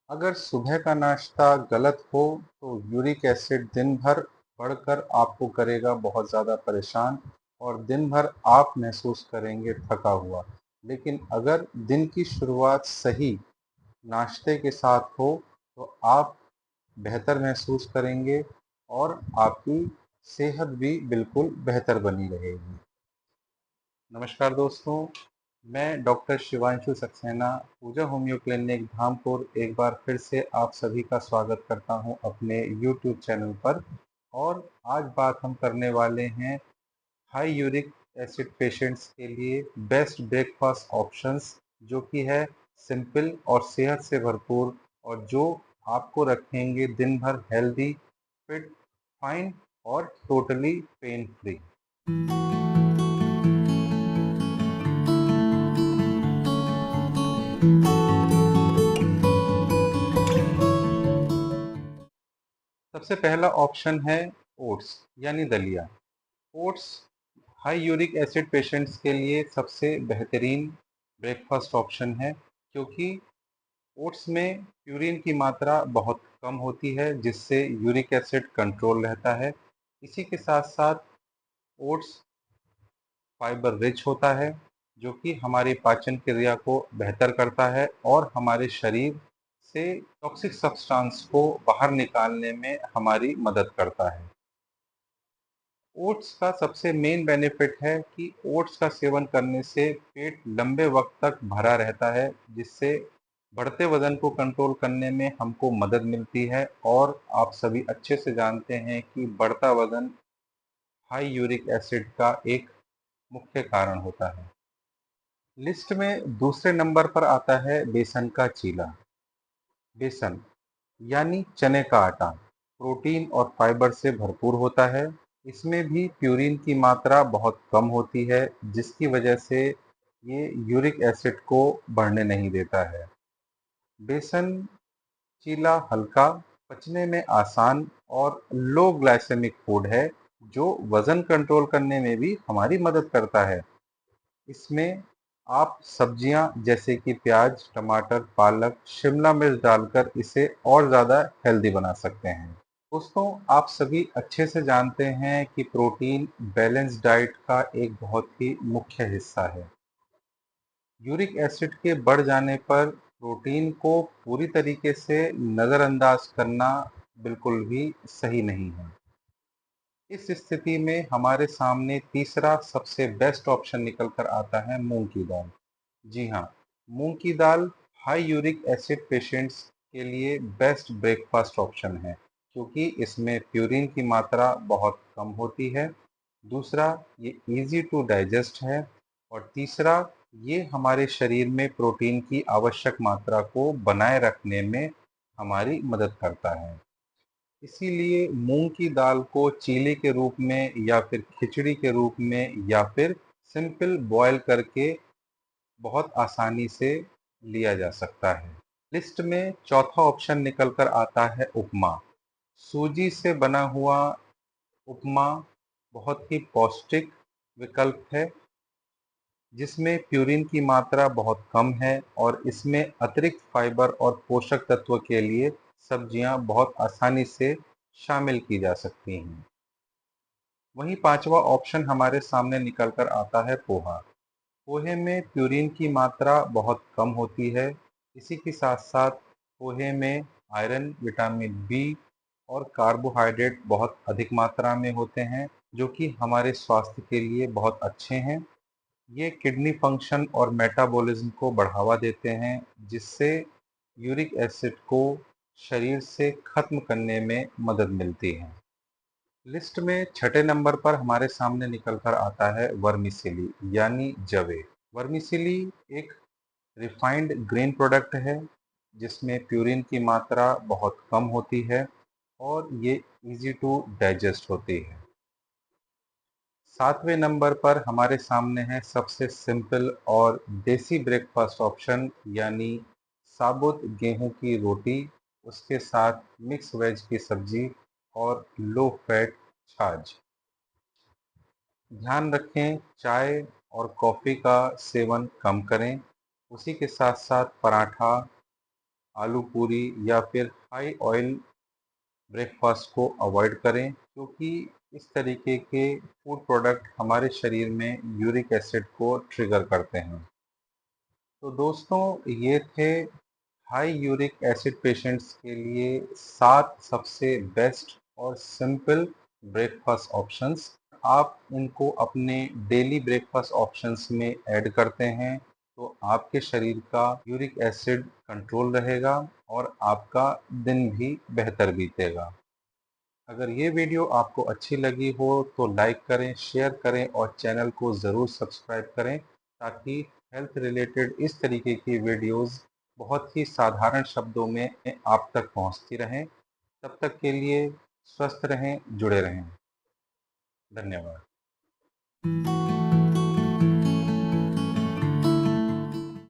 अगर सुबह का नाश्ता गलत हो तो यूरिक एसिड दिन भर बढ़कर आपको करेगा बहुत ज़्यादा परेशान और दिन भर आप महसूस करेंगे थका हुआ। लेकिन अगर दिन की शुरुआत सही नाश्ते के साथ हो तो आप बेहतर महसूस करेंगे और आपकी सेहत भी बिल्कुल बेहतर बनी रहेगी। नमस्कार दोस्तों, मैं डॉक्टर शिवांशु सक्सेना, पूजा होम्यो क्लिनिक धामपुर एक बार फिर से आप सभी का स्वागत करता हूं अपने यूट्यूब चैनल पर। और आज बात हम करने वाले हैं हाई यूरिक एसिड पेशेंट्स के लिए बेस्ट ब्रेकफास्ट ऑप्शंस, जो कि है सिंपल और सेहत से भरपूर और जो आपको रखेंगे दिन भर हेल्दी, फिट, फाइन और टोटली पेन फ्री। सबसे पहला ऑप्शन है ओट्स यानी दलिया। Oats high uric acid patients के लिए सबसे बेहतरीन ब्रेकफास्ट ऑप्शन है, क्योंकि ओट्स में प्यूरिन की मात्रा बहुत कम होती है, जिससे यूरिक एसिड कंट्रोल रहता है। इसी के साथ साथ ओट्स फाइबर रिच होता है, जो कि हमारी पाचन क्रिया को बेहतर करता है और हमारे शरीर से टॉक्सिक सब्सटेंस को बाहर निकालने में हमारी मदद करता है। ओट्स का सबसे मेन बेनिफिट है कि ओट्स का सेवन करने से पेट लंबे वक्त तक भरा रहता है, जिससे बढ़ते वजन को कंट्रोल करने में हमको मदद मिलती है। और आप सभी अच्छे से जानते हैं कि बढ़ता वजन हाई यूरिक एसिड का एक मुख्य कारण होता है। लिस्ट में दूसरे नंबर पर आता है बेसन का चीला। बेसन यानी चने का आटा प्रोटीन और फाइबर से भरपूर होता है। इसमें भी प्यूरिन की मात्रा बहुत कम होती है, जिसकी वजह से ये यूरिक एसिड को बढ़ने नहीं देता है। बेसन चीला हल्का, पचने में आसान और लो ग्लाइसेमिक फूड है, जो वजन कंट्रोल करने में भी हमारी मदद करता है। इसमें आप सब्जियां जैसे कि प्याज, टमाटर, पालक, शिमला मिर्च डालकर इसे और ज़्यादा हेल्दी बना सकते हैं। दोस्तों, आप सभी अच्छे से जानते हैं कि प्रोटीन बैलेंस डाइट का एक बहुत ही मुख्य हिस्सा है। यूरिक एसिड के बढ़ जाने पर प्रोटीन को पूरी तरीके से नज़रअंदाज करना बिल्कुल भी सही नहीं है। इस स्थिति में हमारे सामने तीसरा सबसे बेस्ट ऑप्शन निकल कर आता है मूंग की दाल। जी हाँ, मूंग की दाल हाई यूरिक एसिड पेशेंट्स के लिए बेस्ट ब्रेकफास्ट ऑप्शन है, क्योंकि इसमें प्यूरिन की मात्रा बहुत कम होती है। दूसरा, ये इजी टू डाइजेस्ट है। और तीसरा, ये हमारे शरीर में प्रोटीन की आवश्यक मात्रा को बनाए रखने में हमारी मदद करता है। इसीलिए मूंग की दाल को चीले के रूप में या फिर खिचड़ी के रूप में या फिर सिंपल बॉयल करके बहुत आसानी से लिया जा सकता है। लिस्ट में चौथा ऑप्शन निकल कर आता है उपमा। सूजी से बना हुआ उपमा बहुत ही पौष्टिक विकल्प है, जिसमें प्यूरिन की मात्रा बहुत कम है और इसमें अतिरिक्त फाइबर और पोषक तत्व के लिए सब्जियां बहुत आसानी से शामिल की जा सकती हैं। वहीं पांचवा ऑप्शन हमारे सामने निकल कर आता है पोहा। पोहे में प्यूरिन की मात्रा बहुत कम होती है। इसी के साथ साथ पोहे में आयरन, विटामिन बी और कार्बोहाइड्रेट बहुत अधिक मात्रा में होते हैं, जो कि हमारे स्वास्थ्य के लिए बहुत अच्छे हैं। ये किडनी फंक्शन और मेटाबॉलिज्म को बढ़ावा देते हैं, जिससे यूरिक एसिड को शरीर से खत्म करने में मदद मिलती है। लिस्ट में छठे नंबर पर हमारे सामने निकल कर आता है वर्मिसेली यानी जवे। वर्मिसेली एक रिफाइंड ग्रेन प्रोडक्ट है, जिसमें प्यूरिन की मात्रा बहुत कम होती है और ये इजी टू डाइजेस्ट होती है। सातवें नंबर पर हमारे सामने है सबसे सिंपल और देसी ब्रेकफास्ट ऑप्शन, यानी साबुत गेहूं की रोटी, उसके साथ मिक्स वेज की सब्जी और लो फैट छाछ। ध्यान रखें, चाय और कॉफ़ी का सेवन कम करें। उसी के साथ साथ पराठा, आलू पूरी या फिर हाई ऑयल ब्रेकफास्ट को अवॉइड करें, क्योंकि इस तरीके के फूड प्रोडक्ट हमारे शरीर में यूरिक एसिड को ट्रिगर करते हैं। तो दोस्तों, ये थे हाई यूरिक एसिड पेशेंट्स के लिए 7 सबसे बेस्ट और सिंपल ब्रेकफास्ट ऑप्शंस। आप इनको अपने डेली ब्रेकफास्ट ऑप्शंस में ऐड करते हैं तो आपके शरीर का यूरिक एसिड कंट्रोल रहेगा और आपका दिन भी बेहतर बीतेगा। अगर ये वीडियो आपको अच्छी लगी हो तो लाइक करें, शेयर करें और चैनल को ज़रूर सब्सक्राइब करें, ताकि हेल्थ रिलेटेड इस तरीके की वीडियोस बहुत ही साधारण शब्दों में आप तक पहुंचती रहें। तब तक के लिए स्वस्थ रहें, जुड़े रहें। धन्यवाद।